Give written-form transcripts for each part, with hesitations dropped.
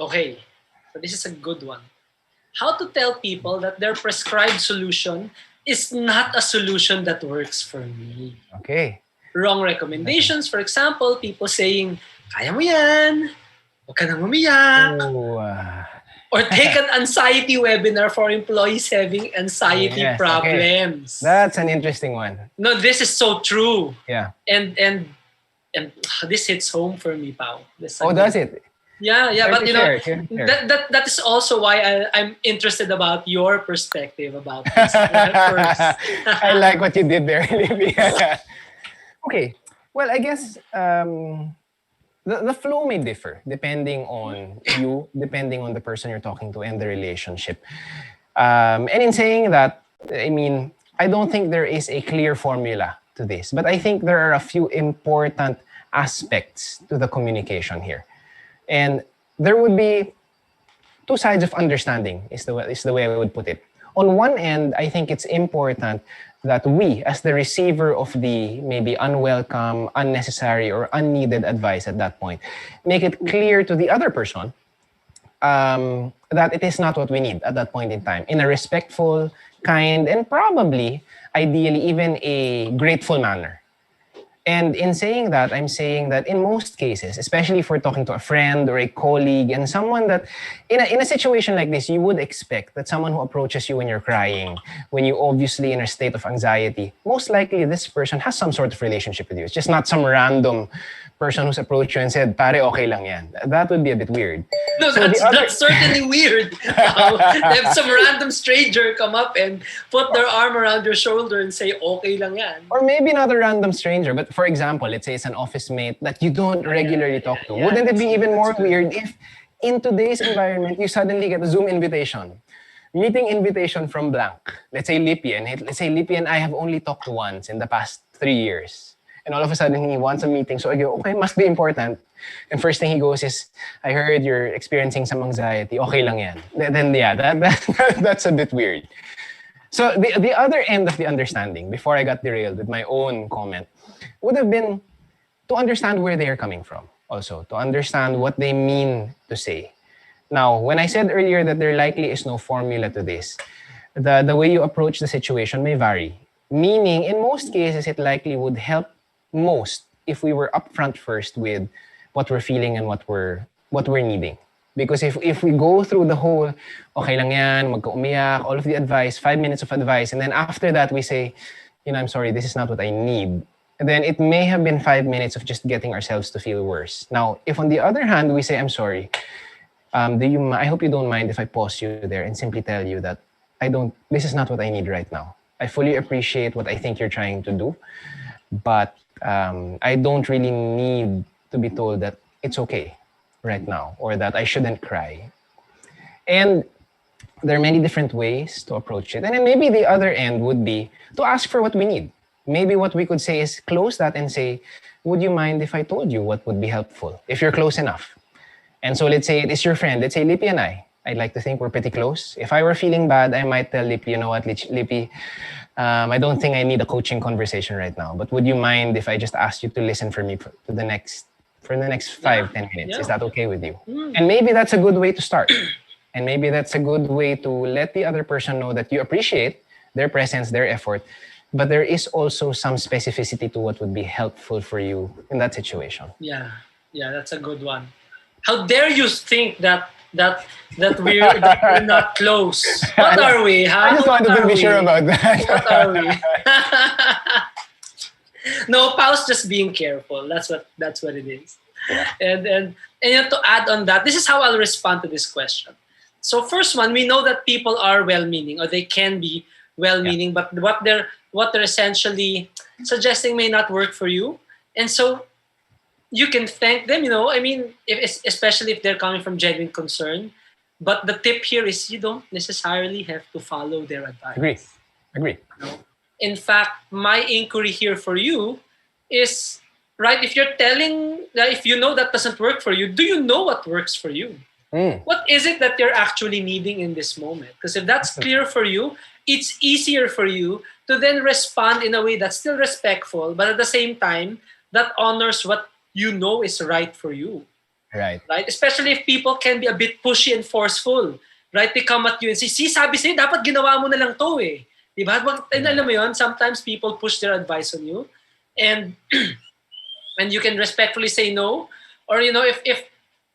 Okay, so this is a good one. How to tell people that their prescribed solution is not a solution that works for me. Okay. Wrong recommendations, for example, people saying, kaya mo yan, huwag ka nang umiyak. Oh, Or take an anxiety webinar for employees having anxiety yes, problems. okay. That's an interesting one. No, this is so true. Yeah. And this hits home for me, Pao. Does it? Yeah, but you know, share. that is also why I'm interested about your perspective about this first. I like what you did there, Lippy. Okay. Well, I guess the flow may differ depending on you, depending on the person you're talking to and the relationship. And in saying that, I mean, I don't think there is a clear formula to this, but I think there are a few important aspects to the communication here. And there would be two sides of understanding is the way I would put it. On one end, I think it's important that we, as the receiver of the maybe unwelcome, unnecessary, or unneeded advice at that point, make it clear to the other person that it is not what we need at that point in time, in a respectful, kind, and probably, ideally, even a grateful manner. And in saying that, I'm saying that in most cases, especially if we're talking to a friend or a colleague and someone that, in a situation like this, you would expect that someone who approaches you when you're crying, when you obviously in a state of anxiety, most likely this person has some sort of relationship with you. It's just not some random person who's approached you and said, pare, okay lang yan. That would be a bit weird. No, so that's certainly weird. They have some random stranger come up and put their arm around your shoulder and say, okay lang yan. Or maybe not a random stranger, but for example, let's say it's an office mate that you don't regularly talk to. Wouldn't it be even more weird if in today's environment, you suddenly get a Zoom invitation? Meeting invitation from blank. Let's say Lippy, and I have only talked once in the past 3 years. And all of a sudden, he wants a meeting. So I go, okay, must be important. And first thing he goes is, I heard you're experiencing some anxiety. Okay lang yan. Then yeah, that's a bit weird. So the other end of the understanding, before I got derailed with my own comment, would have been to understand where they are coming from. Also, to understand what they mean to say. Now, when I said earlier that there likely is no formula to this, the way you approach the situation may vary. Meaning, in most cases, it likely would help most if we were upfront first with what we're feeling and what we're needing. Because if we go through the whole, okay lang yan, wag ka umiyak, all of the advice, 5 minutes of advice, and then after that we say, I'm sorry, this is not what I need, then it may have been 5 minutes of just getting ourselves to feel worse. Now, if on the other hand we say, I'm sorry, I hope you don't mind if I pause you there and simply tell you that this is not what I need right now. I fully appreciate what I think you're trying to do, but I don't really need to be told that it's okay right now or that I shouldn't cry. And there are many different ways to approach it. And then maybe the other end would be to ask for what we need. Maybe what we could say is close that and say, would you mind if I told you what would be helpful, if you're close enough? And so let's say it is your friend. Let's say Lippy and I'd like to think we're pretty close. If I were feeling bad, I might tell Lippy, you know what, Lippy, I don't think I need a coaching conversation right now, but would you mind if I just asked you to listen for me for the next 5-10 minutes? Is that okay with you? And maybe that's a good way to start. And maybe that's a good way to let the other person know that you appreciate their presence, their effort, but there is also some specificity to what would be helpful for you in that situation. Yeah, that's a good one. How dare you think that we're not close? What are we? I just wanted to be sure about that. What are we? No, Pao's just being careful. That's what it is. And to add on that, this is how I'll respond to this question. So first one, we know that people are well-meaning, or they can be well-meaning, but what they're essentially suggesting may not work for you. And so you can thank them, I mean, especially if they're coming from genuine concern. But the tip here is you don't necessarily have to follow their Agree. advice. Agree. In fact, my inquiry here for you is, right, if you're telling, if you know that doesn't work for you, do you know what works for you? What is it that you're actually needing in this moment? Because if that's clear for you, it's easier for you to then respond in a way that's still respectful, but at the same time, that honors what you know is right for you. Right. Right? Especially if people can be a bit pushy and forceful. Right? They come at you and say, see, sabi sa'yo, dapat ginawa mo na lang to eh. Diba? And alam mo yun, sometimes people push their advice on you and and you can respectfully say no. Or, if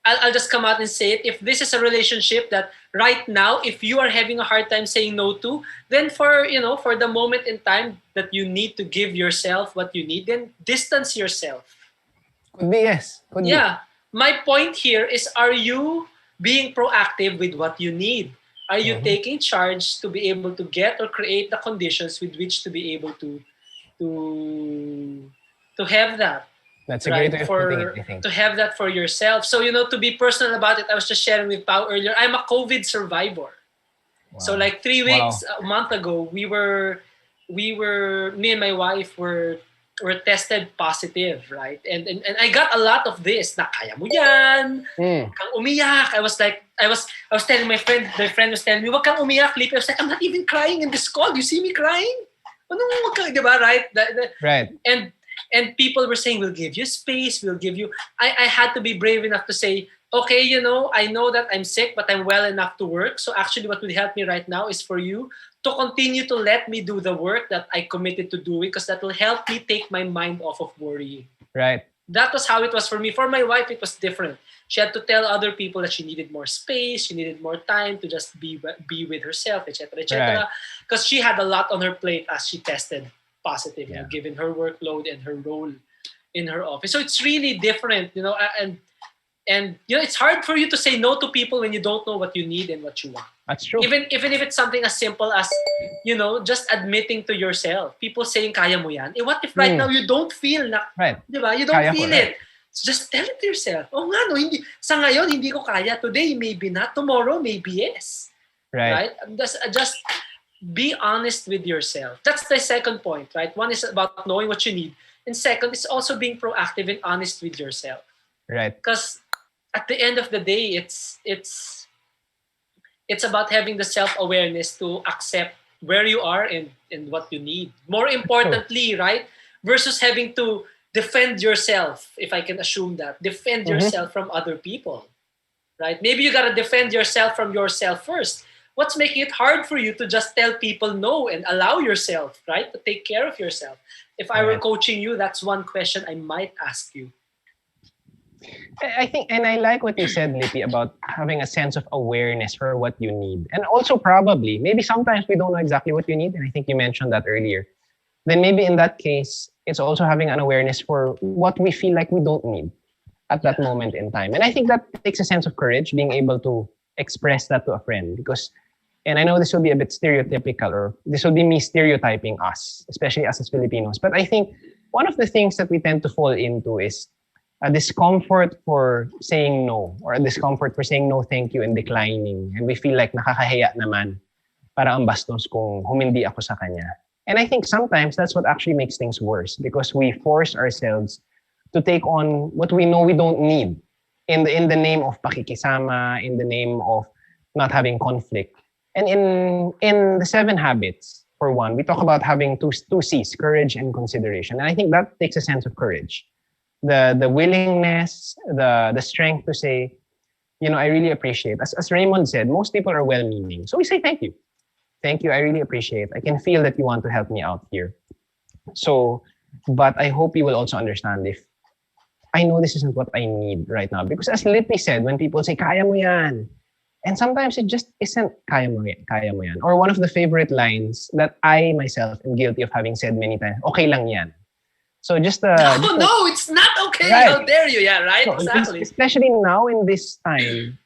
I'll just come out and say it, if this is a relationship that right now, if you are having a hard time saying no to, then for the moment in time that you need to give yourself what you need, then distance yourself. Could be, yes. Could be. Yeah. My point here is, are you being proactive with what you need? Are you taking charge to be able to get or create the conditions with which to be able to have that? That's a great way of putting it, I think. To have that for yourself. So, to be personal about it, I was just sharing with Pao earlier, I'm a COVID survivor. Wow. So like 3 weeks, a month ago, we were, me and my wife were tested positive, right? And I got a lot of this, na kaya mo yan, kang umiyak. I was telling my friend was telling me, wag kang umiyak, Lippy. I was like, I'm not even crying in this call. You see me crying? Wag kang, diba, right? Right. And people were saying, we'll give you space, we'll give you... I had to be brave enough to say, okay, I know that I'm sick, but I'm well enough to work. So actually what would help me right now is for you to continue to let me do the work that I committed to doing, because that will help me take my mind off of worrying. Right. That was how it was for me. For my wife, it was different. She had to tell other people that she needed more space, she needed more time to just be with herself, etc., etc. Because she had a lot on her plate as she tested positive, given her workload and her role in her office. So it's really different, and it's hard for you to say no to people when you don't know what you need and what you want. That's true. Even if it's something as simple as, just admitting to yourself. People saying, kaya mo yan. What if right now you don't feel na, right. Diba? You don't feel it. Right. So just tell it to yourself. Oh nga, no, sa ngayon, hindi ko kaya. Today, maybe not. Tomorrow, maybe yes. Right? Just be honest with yourself. That's the second point, right? One is about knowing what you need. And second is also being proactive and honest with yourself. Right. Because at the end of the day, it's about having the self-awareness to accept where you are and what you need. More importantly, right? Versus having to defend yourself, if I can assume that. Defend yourself from other people, right? Maybe you got to defend yourself from yourself first. What's making it hard for you to just tell people no and allow yourself, right? To take care of yourself. If I were coaching you, that's one question I might ask you. I think, and I like what you said, Lippy, about having a sense of awareness for what you need. And also probably, maybe sometimes we don't know exactly what you need. And I think you mentioned that earlier. Then maybe in that case, it's also having an awareness for what we feel like we don't need at that moment in time. And I think that takes a sense of courage, being able to express that to a friend. Because, and I know this will be a bit stereotypical, or this will be me stereotyping us, especially us as Filipinos. But I think one of the things that we tend to fall into is a discomfort for saying no, or a discomfort for saying no, thank you, and declining. And we feel like nakakahiya naman, para ang bastos kung humindi ako sa kanya. And I think sometimes that's what actually makes things worse, because we force ourselves to take on what we know we don't need in the name of pakikisama, in the name of not having conflict. And in the 7 habits, for one, we talk about having two C's, courage and consideration. And I think that takes a sense of courage. The willingness, the strength to say, I really appreciate. As Raymond said, most people are well-meaning. So we say thank you. Thank you, I really appreciate. I can feel that you want to help me out here. So, but I hope you will also understand if I know this isn't what I need right now. Because as Lippy said, when people say, kaya mo yan, and sometimes it just isn't kaya mo yan. Or one of the favorite lines that I myself am guilty of having said many times, okay lang yan. So just no, it's not okay. Right. How dare you? Yeah, right. So exactly. Especially now in this time,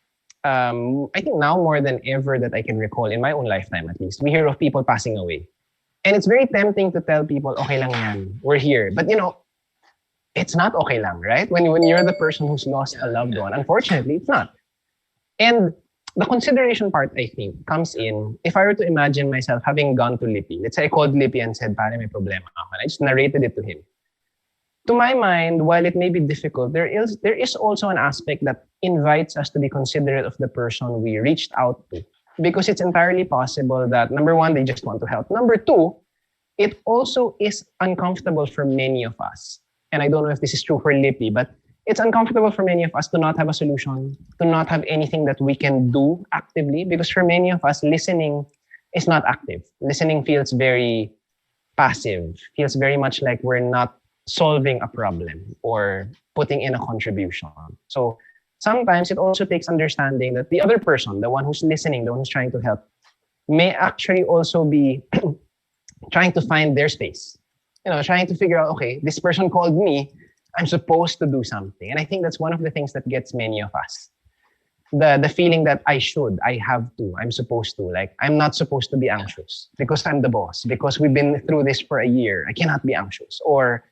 I think now more than ever that I can recall in my own lifetime, at least, we hear of people passing away, and it's very tempting to tell people, "Okay lang yan, we're here." But it's not okay lang, right? When you're the person who's lost a loved one, unfortunately, it's not. And the consideration part, I think, comes in if I were to imagine myself having gone to Lippy. Let's say I called Lippy and said, "Pare, may problema ako." And I just narrated it to him. To my mind, while it may be difficult, there is also an aspect that invites us to be considerate of the person we reached out to. Because it's entirely possible that, number one, they just want to help. Number two, it also is uncomfortable for many of us. And I don't know if this is true for Lippy, but it's uncomfortable for many of us to not have a solution, to not have anything that we can do actively. Because for many of us, listening is not active. Listening feels very passive, feels very much like we're not solving a problem or putting in a contribution. So sometimes it also takes understanding that the other person, the one who's listening, the one who's trying to help, may actually also be trying to find their space. Trying to figure out, okay, this person called me, I'm supposed to do something. And I think that's one of the things that gets many of us. The feeling that I have to, I'm supposed to. Like, I'm not supposed to be anxious because I'm the boss, because we've been through this for a year. I cannot be anxious. Or,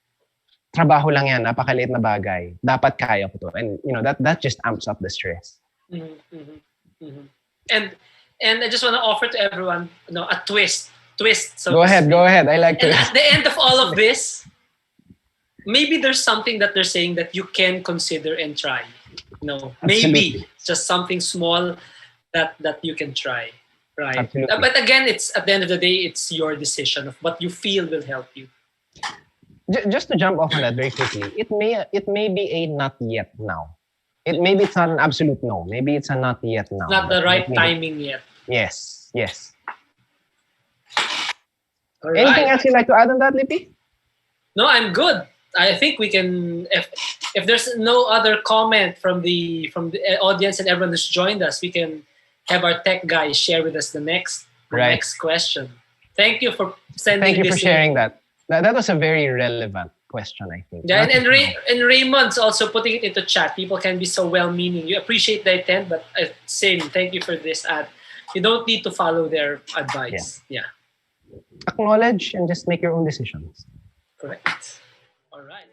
trabaho lang yan, napakaliit na bagay. Dapat kaya ko to. And, that just amps up the stress. Mm-hmm, mm-hmm, mm-hmm. And I just want to offer to everyone, a twist. So go ahead. I like to. And at the end of all of this, maybe there's something that they're saying that you can consider and try. Maybe just something small that you can try, right? Absolutely. But again, it's at the end of the day, it's your decision of what you feel will help you. Just to jump off on that very quickly, it may be a not yet now. Maybe it's not an absolute no. Maybe it's a not yet now. Not the right timing yet. Yes. All Anything right. else you'd like to add on that, Lippy? No, I'm good. I think we can. If there's no other comment from the audience and everyone who's joined us, we can have our tech guy share with us the next question. Thank you for sending. Thank you for sharing that. That was a very relevant question, I think. Yeah, and Raymond's also putting it into chat. People can be so well-meaning. You appreciate the intent, but same. Thank you for this ad. You don't need to follow their advice. Yeah. Acknowledge and just make your own decisions. Correct. All right.